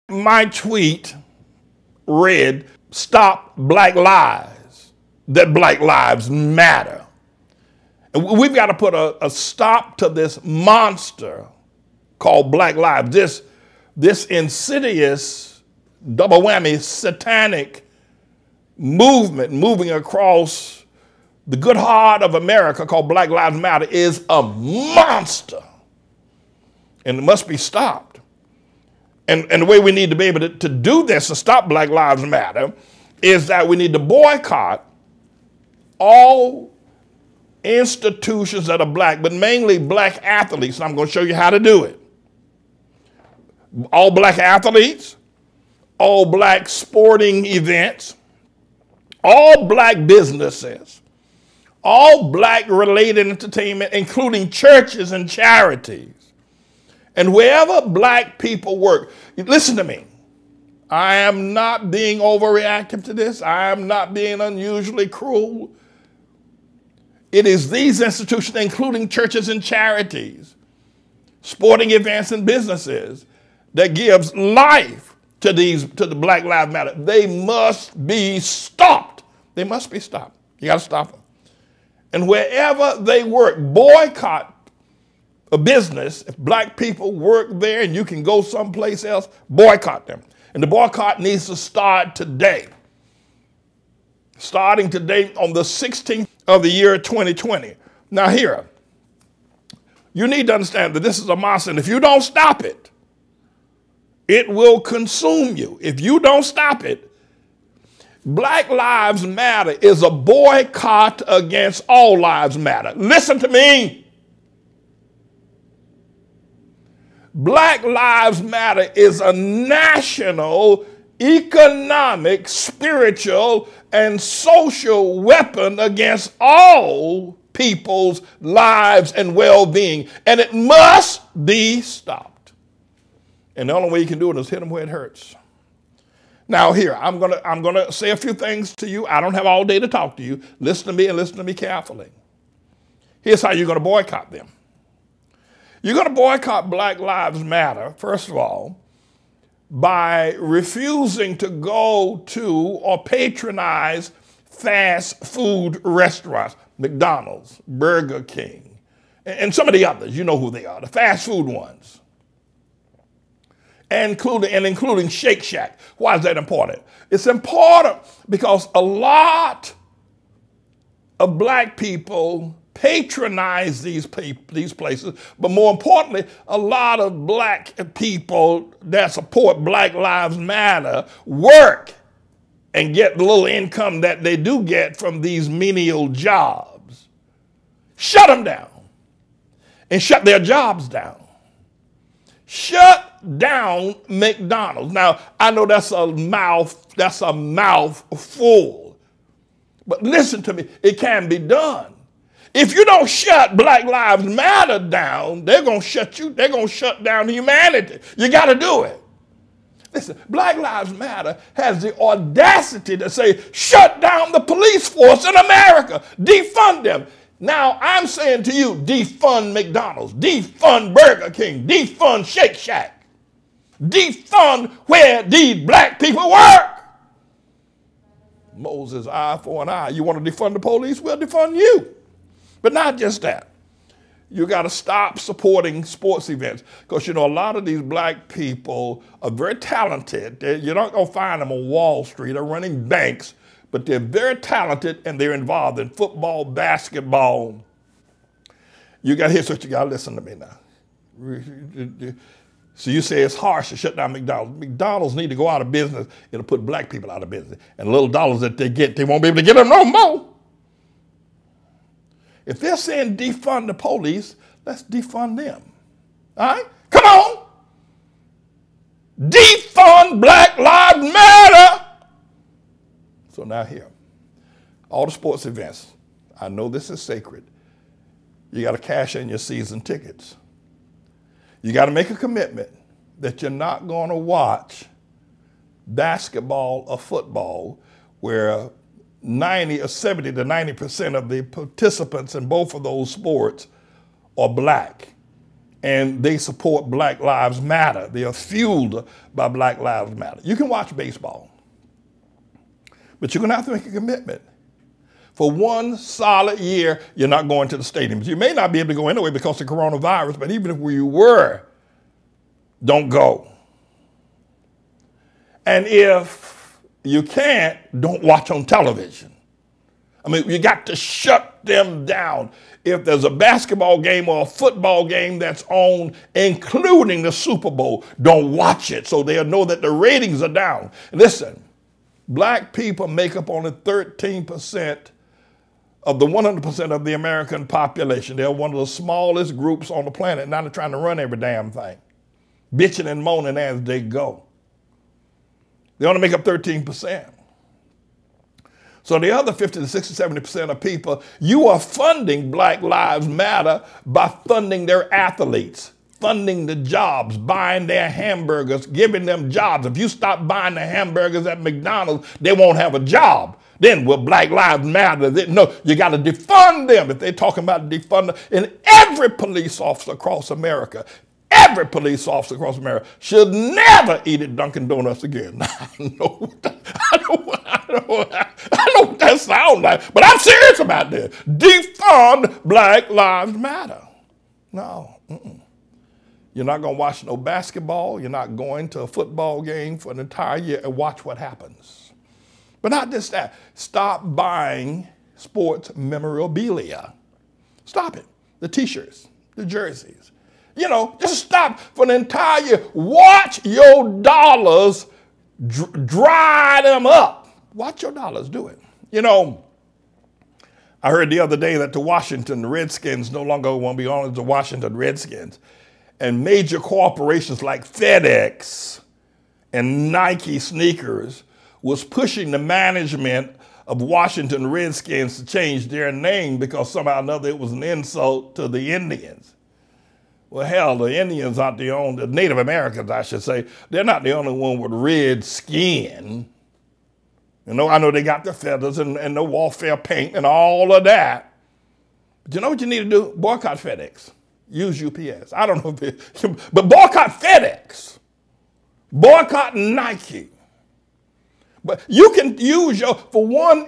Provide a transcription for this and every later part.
My tweet read, "Stop Black Lives, that Black Lives Matter." And we've got to put a stop to this monster called Black Lives, this insidious, double whammy, satanic movement moving across the good heart of America called Black Lives Matter is a monster. And it must be stopped. And the way we need to be able to do this, to stop Black Lives Matter, is that we need to boycott all institutions that are black, but mainly black athletes. And I'm going to show you how to do it. All black athletes, all black sporting events, all black businesses, all black related entertainment, including churches and charities. And wherever black people work, listen to me. I am not being overreactive to this. I am not being unusually cruel. It is these institutions, including churches and charities, sporting events and businesses, that gives life to the Black Lives Matter. They must be stopped. They must be stopped. You got to stop them. And wherever they work, boycott a business. If black people work there and you can go someplace else, boycott them. And the boycott needs to start today. Starting today on the 16th of the year 2020. Now here, you need to understand that this is a monster, and if you don't stop it, it will consume you. If you don't stop it, Black Lives Matter is a boycott against all lives matter. Listen to me. Black Lives Matter is a national, economic, spiritual, and social weapon against all people's lives and well-being, and it must be stopped. And the only way you can do it is hit them where it hurts. Now here, I'm gonna say a few things to you. I don't have all day to talk to you. Listen to me and listen to me carefully. Here's how you're gonna boycott them. You're going to boycott Black Lives Matter, first of all, by refusing to go to or patronize fast food restaurants, McDonald's, Burger King, and some of the others. You know who they are, the fast food ones, including Shake Shack. Why is that important? It's important because a lot of black people patronize these places, but more importantly, a lot of black people that support Black Lives Matter work and get the little income that they do get from these menial jobs. Shut them down and shut their jobs down. Shut down McDonald's. Now, I know that's a mouthful, but listen to me, it can be done. If you don't shut Black Lives Matter down, they're going to shut you. They're going to shut down humanity. You got to do it. Listen, Black Lives Matter has the audacity to say, shut down the police force in America. Defund them. Now, I'm saying to you, defund McDonald's, defund Burger King, defund Shake Shack, defund where these black people work. Moses, eye for an eye. You want to defund the police? We'll defund you. But not just that. You got to stop supporting sports events because, you know, a lot of these black people are very talented. You're not going to find them on Wall Street or running banks, but they're very talented and they're involved in football, basketball. Here's what you got to listen to me now. So you say it's harsh to shut down McDonald's. McDonald's need to go out of business. It'll put black people out of business. And the little dollars that they get, they won't be able to get them no more. If they're saying defund the police, let's defund them. All right? Come on. Defund Black Lives Matter. So now here, all the sports events, I know this is sacred. You got to cash in your season tickets. You got to make a commitment that you're not going to watch basketball or football where 90 or 70 to 90% of the participants in both of those sports are black. and they support Black Lives Matter. They are fueled by Black Lives Matter. You can watch baseball, but you're going to have to make a commitment. For one solid year, you're not going to the stadiums. You may not be able to go anyway because of coronavirus, but even if you were, don't go. And if you can't, don't watch on television. I mean, you got to shut them down. If there's a basketball game or a football game that's on, including the Super Bowl, don't watch it so they'll know that the ratings are down. Listen, black people make up only 13% of the 100% of the American population. They're one of the smallest groups on the planet. Now they're trying to run every damn thing, bitching and moaning as they go. They only make up 13%. So the other 50 to 60, 70% of people, you are funding Black Lives Matter by funding their athletes, funding the jobs, buying their hamburgers, giving them jobs. If you stop buying the hamburgers at McDonald's, they won't have a job. Then will Black Lives Matter? No, you got to defund them. If they're talking about defund, and every police officer across America, should never eat at Dunkin' Donuts again. I know what that sounds like, but I'm serious about this. Defund Black Lives Matter. No. You're not going to watch no basketball. You're not going to a football game for an entire year and watch what happens. But not just that. Stop buying sports memorabilia. Stop it. The T-shirts, the jerseys. You know, just stop for an entire year. Watch your dollars dry them up. Watch your dollars do it. You know, I heard the other day that the Washington Redskins no longer want to be on as the Washington Redskins. And major corporations like FedEx and Nike sneakers was pushing the management of Washington Redskins to change their name because somehow or another it was an insult to the Indians. Well, hell, the Indians aren't the only, the Native Americans, I should say, they're not the only one with red skin. You know, I know they got the feathers and the warfare paint and all of that. But you know what you need to do? Boycott FedEx. Use UPS. I don't know if it, but boycott FedEx. Boycott Nike. But you can use for one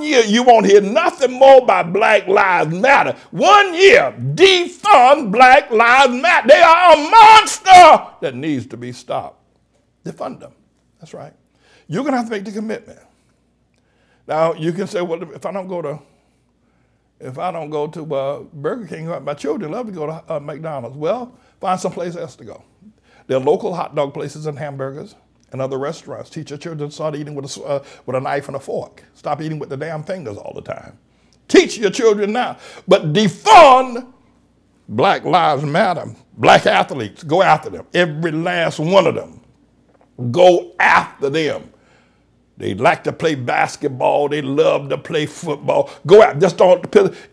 year, you won't hear nothing more about Black Lives Matter. 1 year, defund Black Lives Matter. They are a monster that needs to be stopped. Defund them. That's right. You're going to have to make the commitment. Now, you can say, well, if I don't go to Burger King, my children love to go to McDonald's. Well, find someplace else to go. There are local hot dog places and hamburgers and other restaurants. Teach your children to start eating with a knife and a fork. Stop eating with the damn fingers all the time. Teach your children now. But defund Black Lives Matter. Black athletes, go after them. Every last one of them. Go after them. They like to play basketball. They love to play football. Go out. Just don't.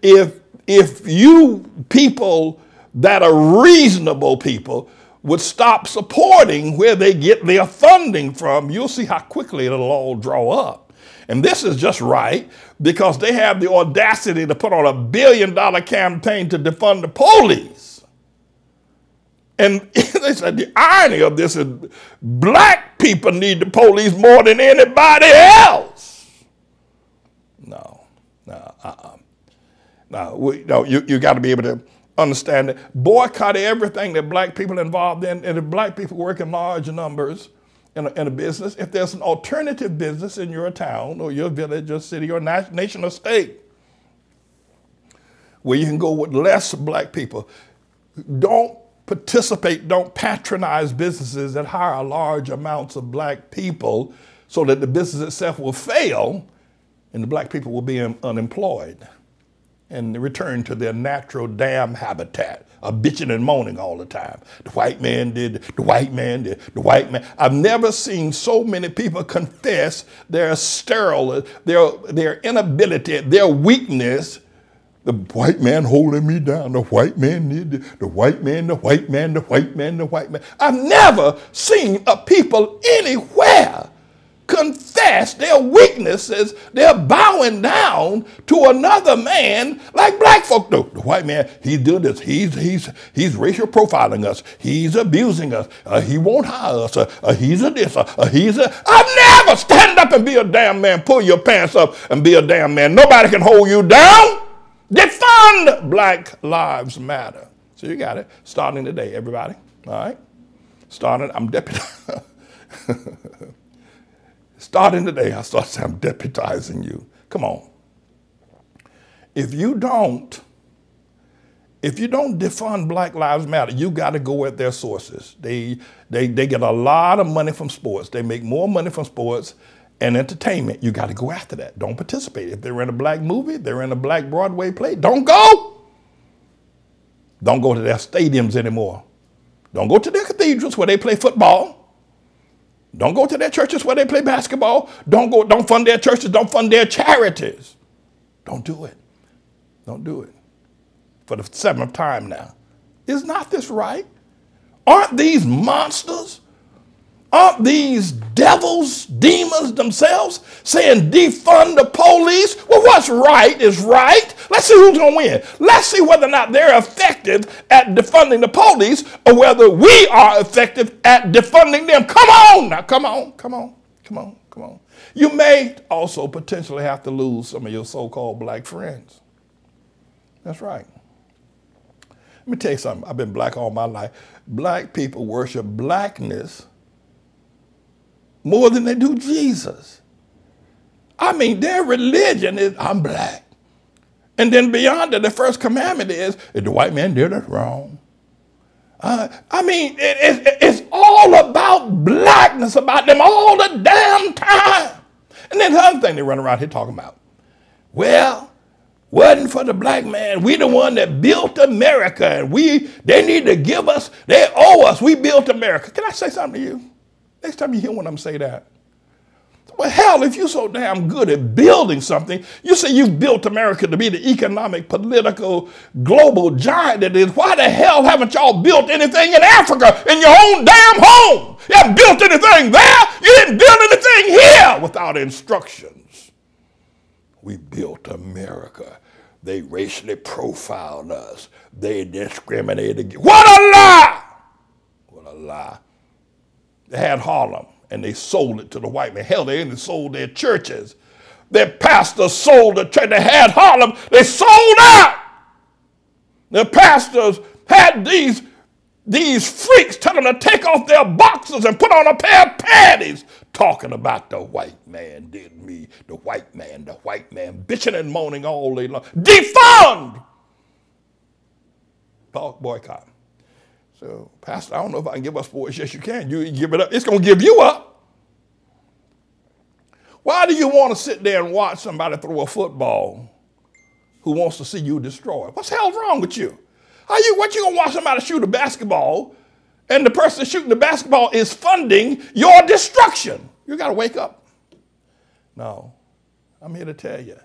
If you people that are reasonable people would stop supporting where they get their funding from, you'll see how quickly it'll all draw up. And this is just right because they have the audacity to put on $1 billion campaign to defund the police. And they said the irony of this is black people need the police more than anybody else. No, you got to be able to understand that. Boycott everything that black people are involved in, and if black people work in large numbers in a business, if there's an alternative business in your town or your village or city or nation or state where you can go with less black people, don't participate, don't patronize businesses that hire large amounts of black people so that the business itself will fail and the black people will be unemployed and return to their natural damn habitat of bitching and moaning all the time. The white man did, the white man did, the white man. I've never seen so many people confess their sterile, their inability, their weakness. The white man holding me down, the white man did, the white man, the white man. I've never seen people anywhere confess their weaknesses, they're bowing down to another man like black folk do. The white man, he's doing this. He's racial profiling us. He's abusing us. He won't hire us. He's a this. He's a... I've never stand up and be a damn man. Pull your pants up and be a damn man. Nobody can hold you down. Defund Black Lives Matter. So you got it. Starting today, everybody. All right? I'm deputizing. Starting today, I start saying I'm deputizing you. Come on. If you don't defund Black Lives Matter, you got to go at their sources. They get a lot of money from sports. They make more money from sports and entertainment. You got to go after that. Don't participate. If they're in a black movie, they're in a black Broadway play, don't go. Don't go to their stadiums anymore. Don't go to their cathedrals where they play football. Don't go to their churches where they play basketball. Don't fund their churches. Don't fund their charities. Don't do it. Don't do it. For the 7th time now. Is not this right? Aren't these monsters? Aren't these devils, demons themselves saying defund the police? Well, what's right is right. Let's see who's going to win. Let's see whether or not they're effective at defunding the police or whether we are effective at defunding them. Come on now, come on. You may also potentially have to lose some of your so-called black friends. That's right. Let me tell you something. I've been black all my life. Black people worship blackness more than they do Jesus. I mean, their religion is, I'm black. And then beyond that, the first commandment is, if the white man did us wrong. I mean, it's all about blackness, about them all the damn time. And then the other thing they run around here talking about, well, wasn't for the black man. We the one that built America, and they need to give us, they owe us. We built America. Can I say something to you? Next time you hear one of them say that. Well, hell, if you're so damn good at building something, you say you've built America to be the economic, political, global giant it is. Why the hell haven't y'all built anything in Africa in your own damn home? You haven't built anything there. You didn't build anything here without instructions. We built America. They racially profiled us. They discriminated. What a lie! What a lie. They had Harlem, and they sold it to the white man. Hell, they even sold their churches. Their pastors sold the church. They had Harlem. They sold out. The pastors had these freaks tell them to take off their boxers and put on a pair of panties, talking about the white man did me, the white man, bitching and moaning all day long. Defund! Boycott. So, Pastor, I don't know if I can give up sports. Yes, you can. You give it up. It's going to give you up. Why do you want to sit there and watch somebody throw a football who wants to see you destroyed? What's the hell wrong with you? What you going to watch somebody shoot a basketball and the person shooting the basketball is funding your destruction? You got to wake up. No, I'm here to tell you,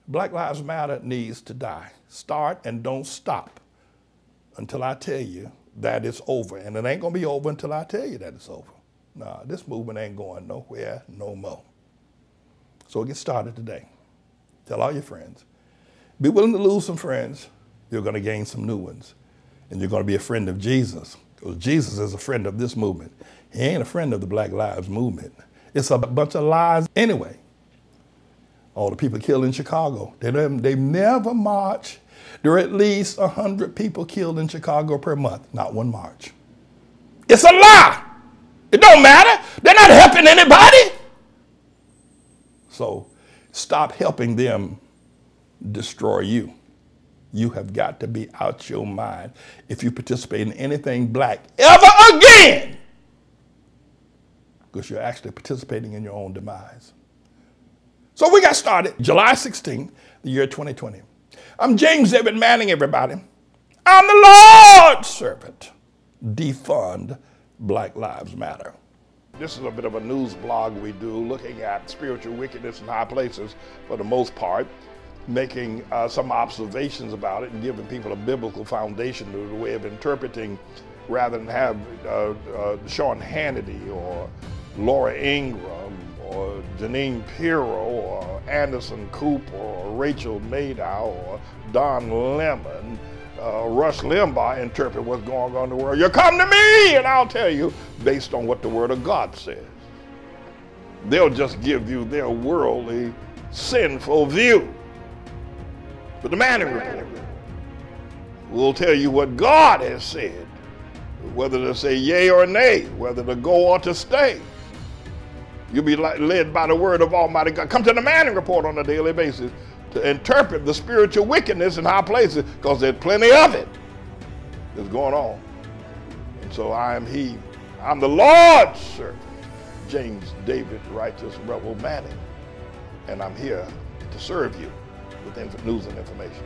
Black Lives Matter needs to die. Start and don't stop until I tell you that it's over. And it ain't going to be over until I tell you that it's over. Nah, this movement ain't going nowhere no more. So get started today. Tell all your friends. Be willing to lose some friends. You're going to gain some new ones. And you're going to be a friend of Jesus. Because Jesus is a friend of this movement. He ain't a friend of the Black Lives Movement. It's a bunch of lies anyway. All the people killed in Chicago, they never march. There are at least 100 people killed in Chicago per month, not one march. It's a lie. It don't matter. They're not helping anybody. So stop helping them destroy you. You have got to be out your mind if you participate in anything black ever again, because you're actually participating in your own demise. So we got started July 16th, the year 2020. I'm James David Manning, everybody. I'm the Lord's servant. Defund Black Lives Matter. This is a bit of a news blog we do, looking at spiritual wickedness in high places for the most part, making some observations about it and giving people a biblical foundation to the way of interpreting, rather than have Sean Hannity or Laura Ingraham or Janine Pirro or Anderson Cooper or Rachel Maddow or Don Lemon, Rush Limbaugh interpret what's going on in the world. You come to me and I'll tell you based on what the Word of God says. They'll just give you their worldly, sinful view. But the Manning Report will tell you what God has said, whether to say yea or nay, whether to go or to stay. You'll be led by the word of Almighty God. Come to the Manning Report on a daily basis to interpret the spiritual wickedness in high places, because there's plenty of it that's going on. And so I am he. I'm the Lord's servant, James David Righteous Rebel Manning, and I'm here to serve you with news and information.